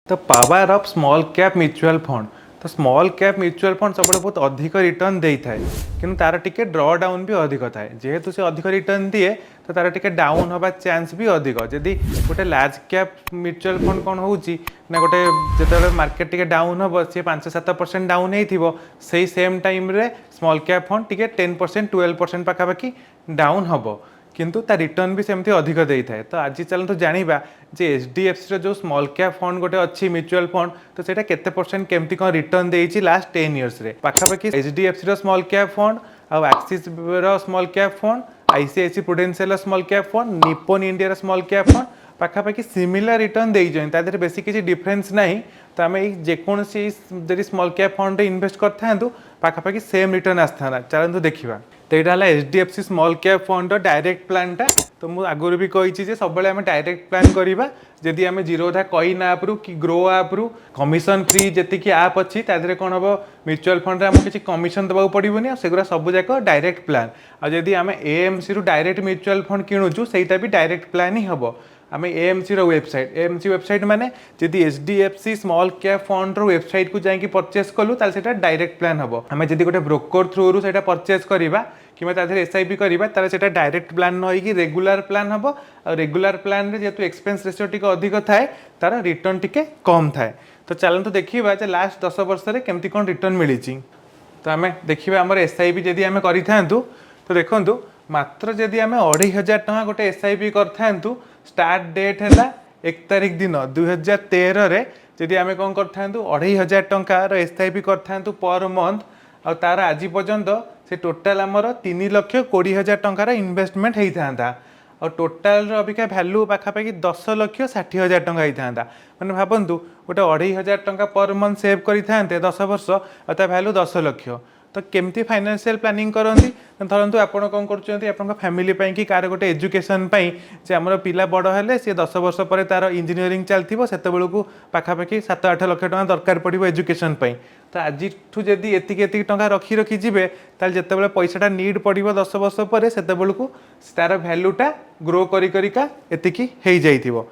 तो power of small cap mutual fund तो small cap mutual fund सब बहुत अधिक रिटर्न दे थाए कि तार टिके ड्र डाउन भी अधिक थाए जेहेतु से अधिक रिटर्न दिए तो तार टिके डाउन हवा चांस भी अधिक जदि गोटे लार्ज कैप म्यूचुअल फंड कौन हो गोटे जो मार्केट टिके डाउन हम सी 5-7% डाउन हो सेम टाइम रे स्मॉल कैप फंड टिके 10% 12% पाखापाखि डाउन हम किंतु ता रिटर्न भी सेमती अधिक दे थाए। तो आज चलते जाना जे HDFC जो स्मॉल कैप फंड गोटे अच्छी म्यूचुअल फंड तो सेटा केते परसेंट केमती कौन रिटर्न देइछि लास्ट 10 इयर्स रे पाखापाखि HDFC रो स्मॉल कैप फंड आ एक्सिस रो small cap fund ICICI Prudential small cap fund Nippon India रो स्मॉल कैप फंड पाखापाखि सिमिलर रिटर्न देइछन तादर बेसी किसी डिफरेंस नहीं। तो आम जेकोसी जब स्मॉल कैप फंड इन्वेस्ट कर था पाखापाखि सेम रिटर्न आसता चलते देखा। तो यहाँ HDFC small cap fund direct प्लानटा तो मुझे आगुरी भी कही सब आम डायरेक्ट प्लान करवा जदि आम जीरोधा कइन आप्रु कि ग्रो आप्रु कमिशन फ्री जी आप अच्छी तादे कौन हम म्यूचुअल फंड आमको किसी कमिशन देवाक पड़ोनी सेगुरा सब जाक डायरेक्ट प्लान आदि आम AMC रु डायरेक्ट म्यूचुअल फंड किणुचु सहीटा भी डायरेक्ट प्लान ही हम आम AMC रो वेबसाइट माने जदि HDFC स्मॉल कैप फंड रो वेबसाइट को जाइए परचेस कलु ताल सेटा डायरेक्ट प्लान हम आम जदि गोटे ब्रोकर थ्रू रू सेटा परचेस करवा कि SIP करवा तार सेटा डायरेक्ट प्लान न रेगुलर प्लान हम और रेगुलर प्लान रे जेतु एक्सपेंस रेशियो टिके अधिक थाए तार रिटर्न टिके कम थाए। तो चलते देखिबा जे लास्ट 10 वर्ष रे केमती कोन रिटर्न मिली। तो आम देखिबा हमर SIP जदि आम करिथांतु तो देखंतु मात्र जदि आम 2500 टका गोटे SIP करथांतु स्टार्ट डेट है 1 तारिख दिन 2013 रे जदि आम कौन कर 2500 टंकार SIP कर पर मंथ और तार आज पर्यंत से टोटाल आमर 3,20,000 टंकार इन्वेस्टमेंट होता और टोटाल अबिका भैल्यू पाखापाखि 10,60,000 टंका होता मैंने भावतु गोटे 2500 टंका पर मंथ सेव करते 10 वर्ष और भैल्यू 10 लाख। तो केमती फाइनेंशियल प्लानिंग करती धरतु आप कौन कर फैमिली कि कार गोटे एजुकेशन जे आम पिला बड़ हेले सी 10 वर्ष पर तार इंजीनियरिंग चलती से बेलू पाखापाखि 7-8 लाख टका दरकार पड़ो एजुकेशन तो आज जदि एति टका रखी रखी जी जिते पैसाटा नीड पड़ो 10 वर्ष पर से बेलू तार भैल्यूटा ग्रो करिका एतिकी हो जाइथिबो।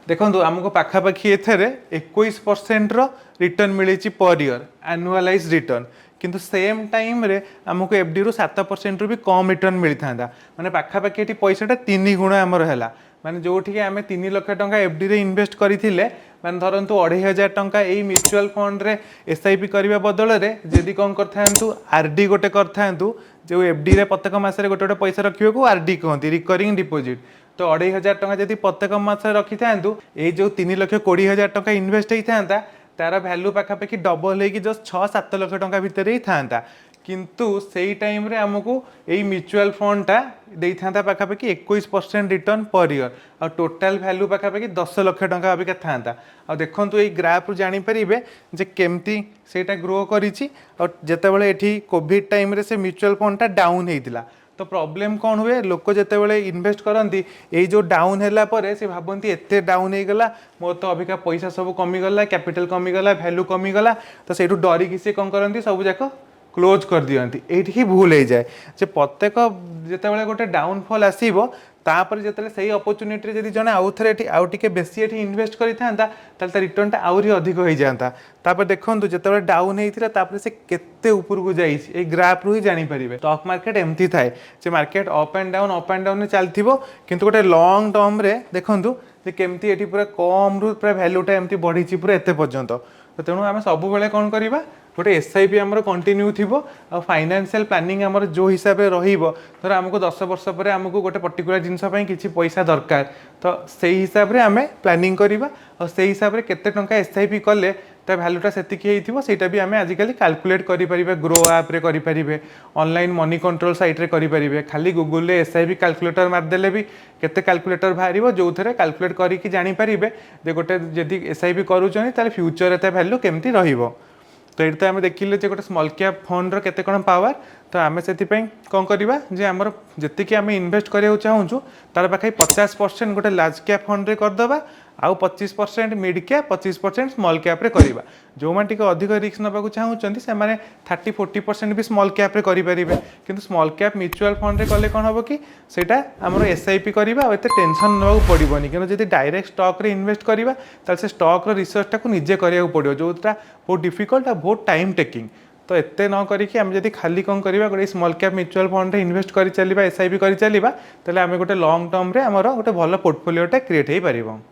देखो आमको पाखापाखि एथेरे 21% रिटर्न मिली पर ईयर एनुअलाइज रिटर्न किंतु सेम टाइम रे आमको FD रु 7% रु भी कम रिटर्न मिलता माने पाखापाखि ये पैसाटा 3 गुण आमर है माने जो आम 3 लाख टंका FD रे इन्वेस्ट करथिले माने धरतु 2500 टंका यही म्यूचुअल फंड रे SIP करने बदल रे जदि कौन करथांतु RD गोटे करथांतु जो FD रे प्रत्येक मासरे गोटे गोटे पैसा रखिबा को RD कहती रिकरिंग डिपोजिट। तो 2500 टंका जदि प्रत्येक मासरे रखि थांतु ए जो 3,20,000 टंका इन्वेस्ट होता तार भैल्यू पाखापाखि डबल हो जस्ट 6-7 लाख टंका भितर ही था किंतु सेई टाइम रे हमको यही म्यूचुअल फंडटा दे था पाखापाखि 21% रिटर्न पर ईयर और टोटाल भैल्यू पाखापाखि 10 लाख टंका अबिका था। और देखो ये ग्राफ रु जानीपर जे केमती सेटा ग्रो करिछि और जेतेबेले एठी कोविड टाइम रे से म्यूचुअल फंडटा डाउन होइतिला तो प्रॉब्लम कौन हुए लोक जिते इन्वेस्ट करती ये जो डाउन है पर से भावती एत डाउन हो गला मोर तो अबिका पैसा सब कमीगला कैपिटल कमीगला वैल्यू कमीगला तो से डरिकी सी कौन करती सब जाक क्लोज कर दियंती एठी ही भूल हो जाए जे प्रत्येक जिते गोटे डाउनफॉल आसीबो तापर जिते से अपॉर्चुनिटी जब जड़े आउ थे आउ टे बेसी ये इन्वेस्ट करता रिटर्नटा आहरी अधिक हो जाता तापर देखो जिते डाउन होता से केते ऊपर को जाइए ग्राफ रु ही जानीपर स्टॉक मार्केट एमती थाए मार्केट अप एंड डाउन चलती किंतु गोटे लॉन्ग टर्म रे देखूँ केमती ये पूरा कम रु पूरा भैल्यूटा एमती बढ़ी पूरा एत पर्यंत। तो तेणु आम सब बेले कौन करवा गोटे SIP आमर कंटिन्यू थी और फाइनेंशियल प्लानिंग आमर जो हिसाब से रही आमको 10 वर्ष पर आमको गोटे पर्टिकुलर जिनस किसी पैसा दरकार तो से हिसाब से आम प्लानिंग करवा और से हिसाब से केते टंका SIP कले ता भैल्यूटा सेटा भी आम आजिकल कैलकुलेट करें ग्रो आप करें ऑनलाइन मनी कंट्रोल साइट रे करें खाली गूगल रे SIP कैलकुलेटर मारदेले भी केते कैलकुलेटर बाहर जो थे कैलकुलेट करके जानीपर जे गोटे जदि SIP करूँ फ्यूचर एत भैल्यू केमती रहिबो। तो ये आम देखिले गोटे स्मॉल कैप फंड केते कौन पावर तो आम से कौन करवा जे आमर जी आम इनभेस्ट करा चाहूँ तार पाखे 50% गोटे लार्ज कैप फंड रे करदे आउ 25% मिड कैप 25% स्मॉल कैप रे करवा जो मैंने अधिक रिस्क नाक चाहूँगी से 30-40% भी स्मॉल कैप रे करेंगे किंतु स्मॉल कैप म्यूचुअल फंड रे कले कौन हम कि सेटा आमर एसआईपी करवा और एत टेंशन नाक पड़ोनी कि जब डायरेक्ट स्टॉक रे इन्वेस्ट करवा से स्टॉक रिसर्च टाक निजे करा पड़ो जोटा बहुत डिफिकल्ट और बहुत टाइम टेकिंग तो एत न करिकी आम जब खाली कौन करवा गोटे स्मॉल कैप म्यूचुअल फंड रे इन्वेस्ट कर चलवा एसआईपी कर चलवा तेल आम गोटे लॉन्ग टर्म रे आमर गोटे भल पोर्टफोलियोटा क्रिएट हो पार।